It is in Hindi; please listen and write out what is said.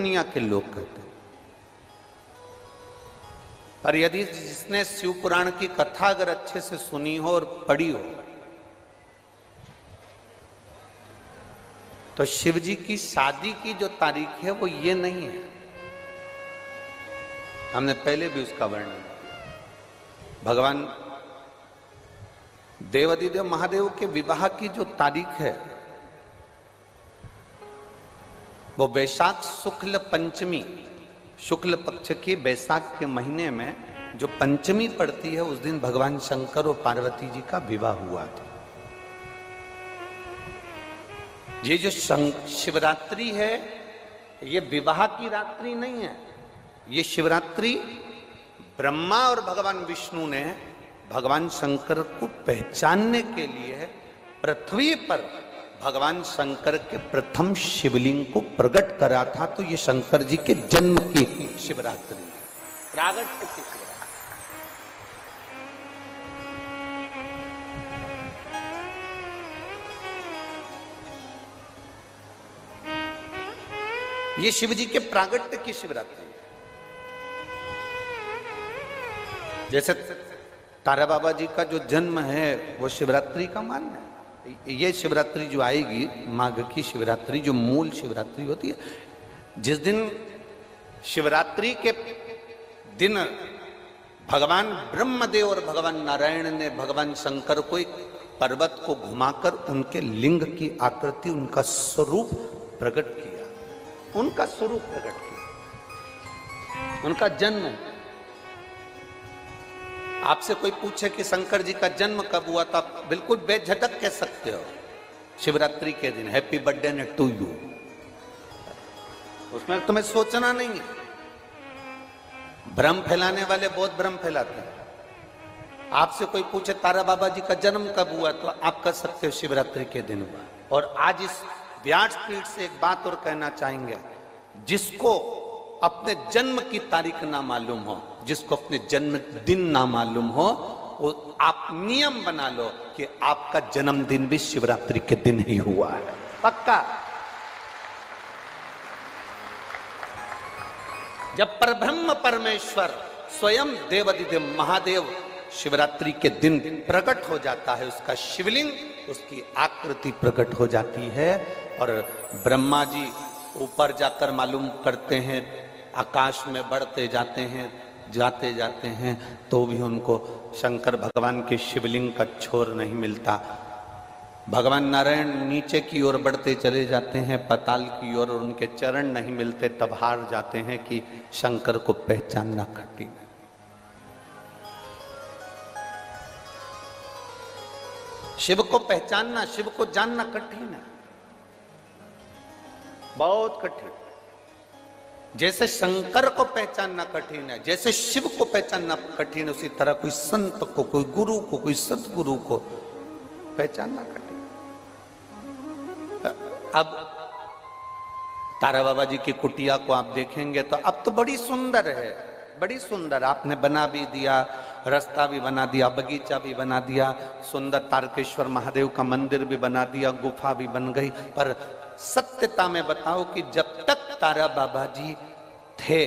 दुनिया के लोग कहते हैं। पर यदि जिसने शिव पुराण की कथा अगर अच्छे से सुनी हो और पढ़ी हो तो शिव जी की शादी की जो तारीख है वो ये नहीं है। हमने पहले भी उसका वर्णन किया। भगवान देवाधिदेव महादेव के विवाह की जो तारीख है वो वैशाख शुक्ल पंचमी, शुक्ल पक्ष के वैशाख के महीने में जो पंचमी पड़ती है उस दिन भगवान शंकर और पार्वती जी का विवाह हुआ था। ये जो शिवरात्रि है ये विवाह की रात्रि नहीं है। ये शिवरात्रि ब्रह्मा और भगवान विष्णु ने भगवान शंकर को पहचानने के लिए पृथ्वी पर भगवान शंकर के प्रथम शिवलिंग को प्रकट करा था। तो ये शंकर जी के जन्म की शिवरात्रि, प्रागट्य की शिवरात्रि। ये शिव जी के प्रागट्य की शिवरात्रि। जैसे तारा बाबा जी का जो जन्म है वो शिवरात्रि का मान है। ये शिवरात्रि जो आएगी माघ की शिवरात्रि, जो मूल शिवरात्रि होती है, जिस दिन शिवरात्रि के दिन भगवान ब्रह्मदेव और भगवान नारायण ने भगवान शंकर को एक पर्वत को घुमाकर उनके लिंग की आकृति, उनका स्वरूप प्रकट किया, उनका स्वरूप प्रकट किया, उनका जन्म। आपसे कोई पूछे कि शंकर जी का जन्म कब हुआ था, बिल्कुल बेझटक कह सकते हो शिवरात्रि के दिन, हैप्पी बर्थडे टू यू। उसमें तुम्हें सोचना नहीं है। भ्रम फैलाने वाले बहुत भ्रम फैलाते हैं। आपसे कोई पूछे तारा बाबा जी का जन्म कब हुआ तो आप कह सकते हो शिवरात्रि के दिन हुआ। और आज इस व्यासपीठ से एक बात और कहना चाहेंगे, जिसको अपने जन्म की तारीख ना मालूम हो, जिसको अपने जन्म दिन ना मालूम हो, वो आप नियम बना लो कि आपका जन्मदिन भी शिवरात्रि के दिन ही हुआ है, पक्का। जब परब्रह्म परमेश्वर स्वयं देवाधिदेव महादेव शिवरात्रि के दिन प्रकट हो जाता है, उसका शिवलिंग, उसकी आकृति प्रकट हो जाती है। और ब्रह्मा जी ऊपर जाकर मालूम करते हैं, आकाश में बढ़ते जाते हैं, जाते जाते हैं, तो भी उनको शंकर भगवान के शिवलिंग का छोर नहीं मिलता। भगवान नारायण नीचे की ओर बढ़ते चले जाते हैं, पाताल की ओर, और उनके चरण नहीं मिलते, तब हार जाते हैं कि शंकर को पहचानना कठिन है। शिव को पहचानना, शिव को जानना कठिन है, बहुत कठिन। जैसे शंकर को पहचानना कठिन है, जैसे शिव को पहचानना कठिन है, उसी तरह कोई संत को, कोई गुरु को, कोई सतगुरु को पहचानना कठिन। अब तारा बाबा जी की कुटिया को आप देखेंगे तो अब तो बड़ी सुंदर है, बड़ी सुंदर। आपने बना भी दिया, रास्ता भी बना दिया, बगीचा भी बना दिया, सुंदर तारकेश्वर महादेव का मंदिर भी बना दिया, गुफा भी बन गई। पर सत्यता में बताओ कि जब तक तारा बाबा जी थे